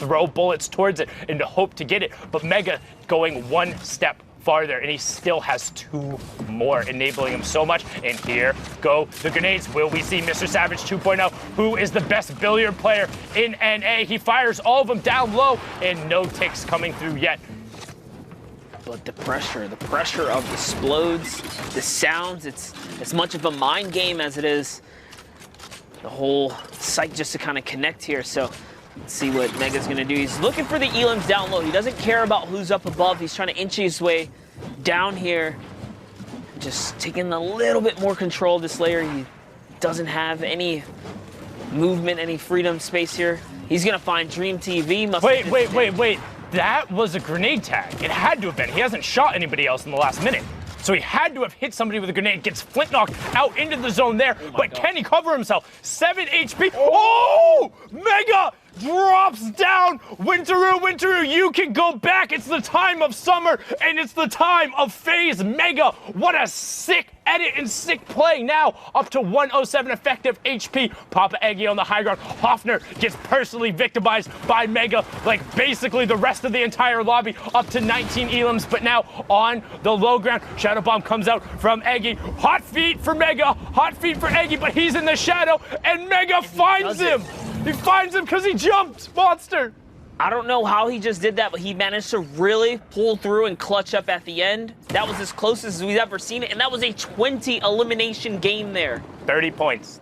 throw bullets towards it and to hope to get it. But Megga going one step farther, and he still has 2 more, enabling him so much. And here go the grenades. Will we see Mr. Savage 2.0, who is the best billiard player in NA? He fires all of them down low, and no ticks coming through yet. But the pressure of the explodes, the sounds, it's as much of a mind game as it is the whole site just to kind of connect here. So let's see what Megga's gonna do. He's looking for the elims down low. He doesn't care about who's up above. He's trying to inch his way down here. Just taking a little bit more control of this layer. He doesn't have any movement, any freedom space here. He's gonna find Dream TV. Wait. That was a grenade tag. It had to have been. He hasn't shot anybody else in the last minute. So he had to have hit somebody with a grenade, gets flint knocked out into the zone there, but God. Can he cover himself? 7 HP. Oh! Megga drops down. Winteroo, you can go back. It's the time of summer, and it's the time of Faze Megga. What a sick edit and sick play. Now up to 107 effective HP. Papa Eggy on the high ground. Hoffner gets personally victimized by Megga, like basically the rest of the entire lobby, up to 19 elims, but now on the low ground. Shadow Bomb comes out from Eggy. Hot feet for Megga, hot feet for Eggy, but he's in the shadow, and Megga finds him. He finds him because he jumped, monster. I don't know how he just did that, but he managed to really pull through and clutch up at the end. That was as close as we've ever seen it, and that was a 20 elimination game there. 30 points.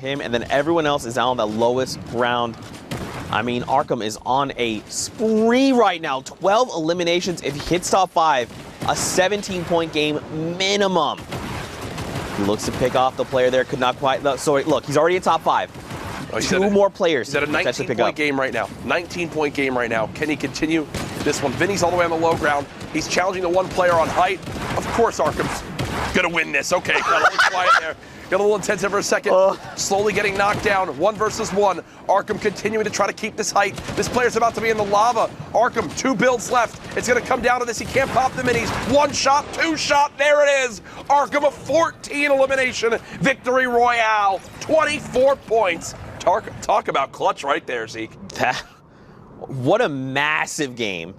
him, and then everyone else is on the lowest ground. I mean, Arkham is on a spree right now. 12 eliminations. If he hits top 5, a 17-point game minimum. He looks to pick off the player there. Could not quite. Sorry, look, he's already in top 5. Oh, Two more players. He's at a 19-point game right now. 19-point game right now. Can he continue this one? Vinny's all the way on the low ground. He's challenging the one player on height. Of course, Arkham's gonna win this. Okay, got a little quiet there. Got a little intensive for a second. Slowly getting knocked down. 1 versus 1. Arkham continuing to try to keep this height. This player's about to be in the lava. Arkham, 2 builds left. It's going to come down to this. He can't pop the minis. 1 shot, 2 shot. There it is. Arkham a 14 elimination victory royale. 24 points. Talk about clutch right there, Zeke. What a massive game,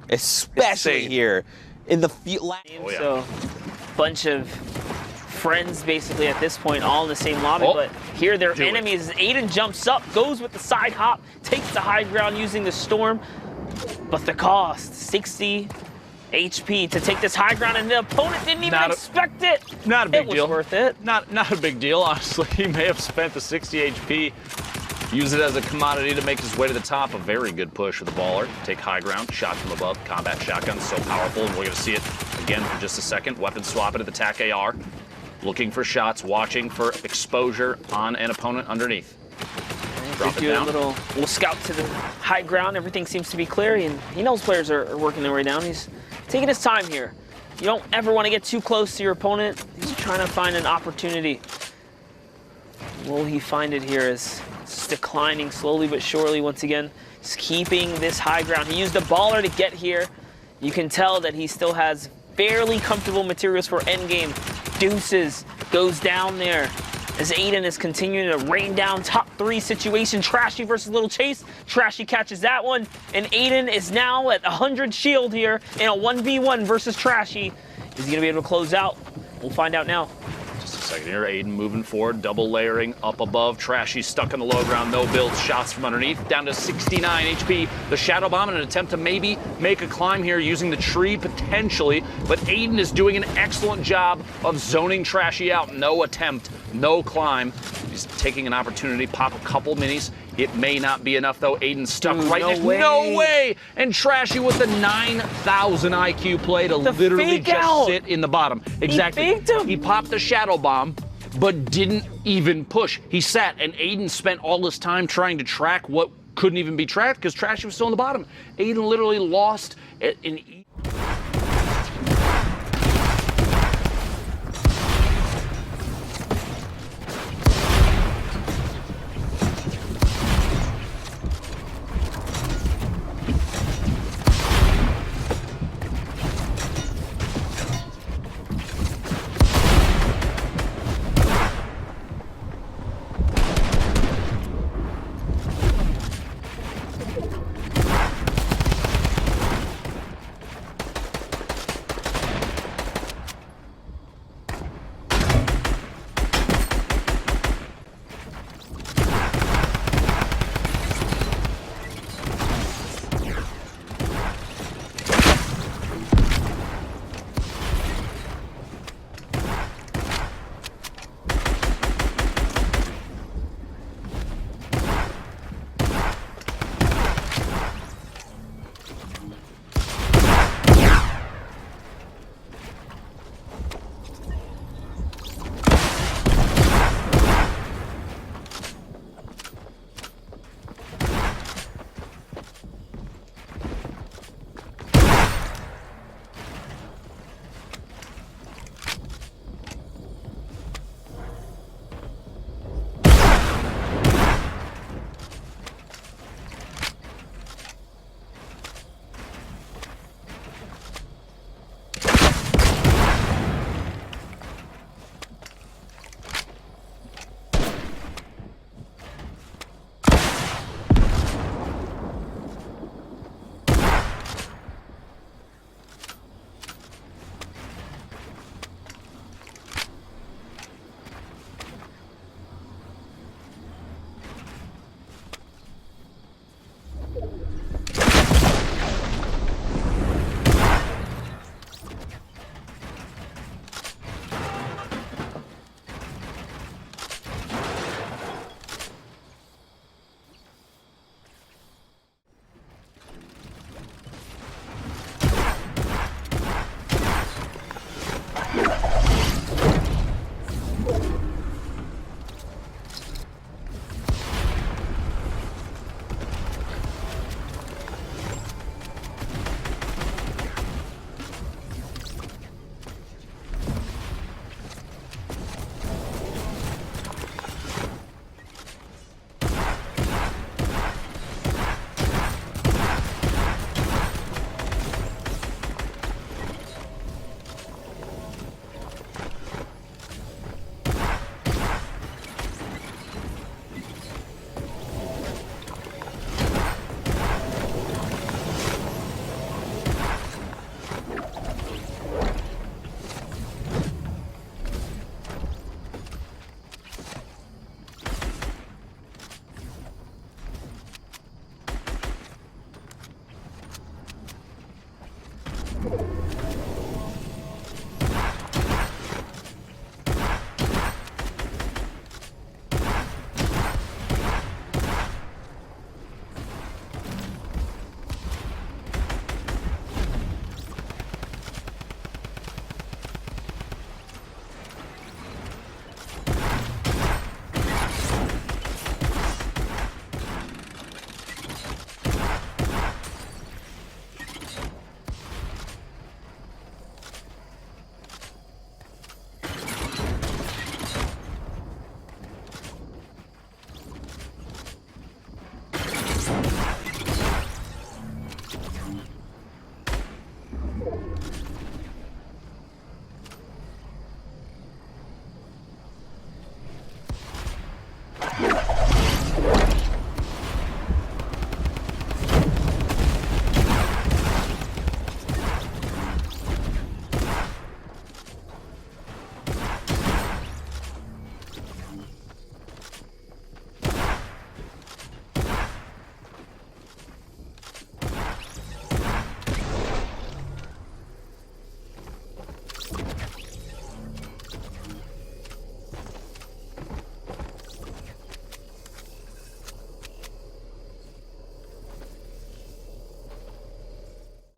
especially Insane. here in the field. So, bunch of friends basically at this point, all in the same lobby, but here they're enemies. Aydan jumps up, goes with the side hop, takes the high ground using the storm, but the cost, 60 HP to take this high ground, and the opponent didn't even expect it. Not a big deal. deal. It was worth it. Not a big deal, honestly. He may have spent the 60 HP, use it as a commodity to make his way to the top. A very good push with the baller. Take high ground, shot from above, combat shotgun, so powerful, and we're going to see it again for just a second. Weapon swap it at the TAC AR. Looking for shots, watching for exposure on an opponent underneath. Drop it down. A little scout to the high ground. Everything seems to be clear, and he knows players are working their way down. He's taking his time here. You don't ever want to get too close to your opponent. He's trying to find an opportunity. Will he find it here? As it's declining slowly but surely once again. Just keeping this high ground. He used a baller to get here. You can tell that he still has fairly comfortable materials for endgame. Deuces goes down there as Aydan is continuing to rain down top 3 situation. Trashy versus Little Chase. Trashy catches that one, and Aydan is now at 100 shield here in a 1v1 versus Trashy. Is he gonna be able to close out? We'll find out now. Just a second here, Aydan moving forward, double layering up above. Trashy stuck on the low ground, no builds, shots from underneath, down to 69 HP. The Shadow Bomb in an attempt to maybe make a climb here using the tree potentially, but Aydan is doing an excellent job of zoning Trashy out. No attempt, no climb. He's taking an opportunity, pop a couple minis. It may not be enough though. Aydan stuck right there. No way! And Trashy with the 9,000 IQ play to literally just sit in the bottom. Exactly. He faked him. He popped the Shadow Bomb, but didn't even push. He sat, and Aydan spent all this time trying to track what couldn't even be tracked because Trashy was still in the bottom. Aydan literally lost in.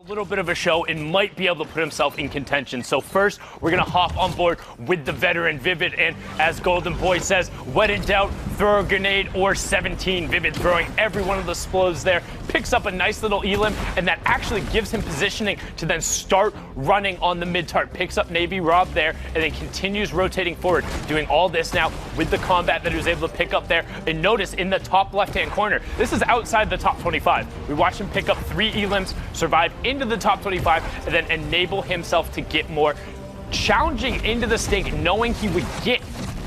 A little bit of a show and might be able to put himself in contention. So first, we're gonna hop on board with the veteran Vivid, and as Golden Boy says, when in doubt, throw a grenade or 17. Vivid throwing every one of the explodes there, picks up a nice little elim, and that actually gives him positioning to then start running on the mid-tart. Picks up Navy Rob there, and then continues rotating forward, doing all this now with the combat that he was able to pick up there. And notice in the top left-hand corner, this is outside the top 25. We watched him pick up 3 elims, survive into the top 25, and then enable himself to get more. Challenging into the stake, knowing he would get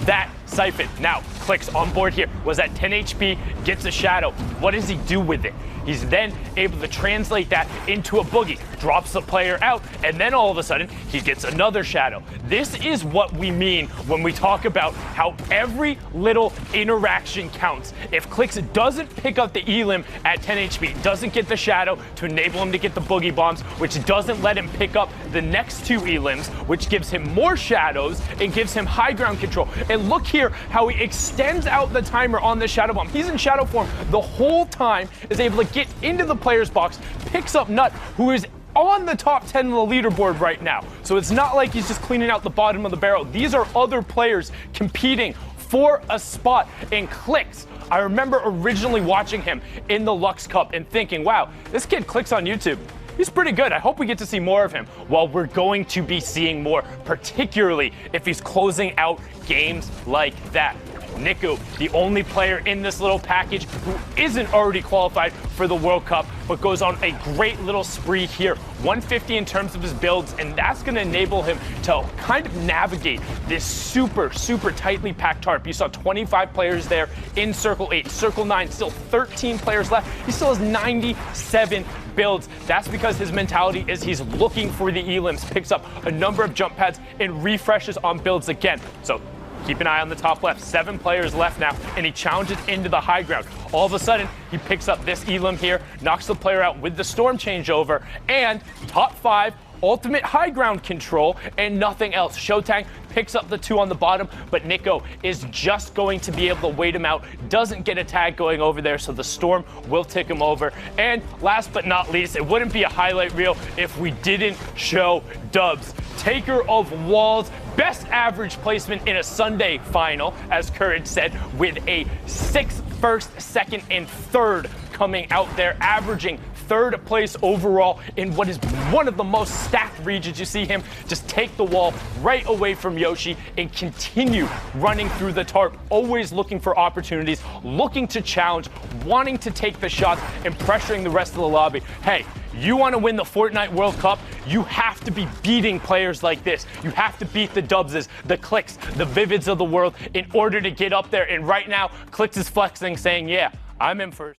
that siphon. Now, Clix on board here, was at 10 HP, gets a shadow. What does he do with it? He's then able to translate that into a boogie, drops the player out, and then all of a sudden, he gets another shadow. This is what we mean when we talk about how every little interaction counts. If Clix doesn't pick up the elim at 10 HP, doesn't get the shadow to enable him to get the boogie bombs, which doesn't let him pick up the next 2 elims, which gives him more shadows and gives him high ground control. And look here how he extends out the timer on the shadow bomb. He's in shadow form the whole time, is able to get into the player's box, picks up Nut, who is on the top 10 of the leaderboard right now. So it's not like he's just cleaning out the bottom of the barrel. These are other players competing for a spot. And Clix, I remember originally watching him in the Luxe Cup and thinking, wow, this kid Clix on YouTube. He's pretty good. I hope we get to see more of him. Well, we're going to be seeing more, particularly if he's closing out games like that. Niku, the only player in this little package who isn't already qualified for the World Cup, but goes on a great little spree here. 150 in terms of his builds, and that's going to enable him to kind of navigate this super, super tightly packed tarp. You saw 25 players there in Circle 8. Circle 9, still 13 players left. He still has 97 builds. That's because his mentality is he's looking for the elims, picks up a number of jump pads, and refreshes on builds again. So keep an eye on the top left. 7 players left now, and he challenges into the high ground. All of a sudden, he picks up this elim here, knocks the player out with the storm changeover, and top 5, ultimate high ground control, and nothing else. Showtang picks up the 2 on the bottom, but Nico is just going to be able to wait him out. Doesn't get a tag going over there, so the storm will tick him over. And last but not least, it wouldn't be a highlight reel if we didn't show Dubs. Taker of Walls, best average placement in a Sunday final, as Courage said, with a 6th, 1st, 2nd, and 3rd coming out there, averaging 3rd place overall in what is one of the most stacked regions. You see him just take the wall right away from Yoshi and continue running through the tarp, always looking for opportunities, looking to challenge, wanting to take the shots, and pressuring the rest of the lobby. Hey, you want to win the Fortnite World Cup, you have to be beating players like this. You have to beat the Dubses, the Clix, the Vivids of the world in order to get up there. And right now, Clix is flexing, saying, yeah, I'm in first.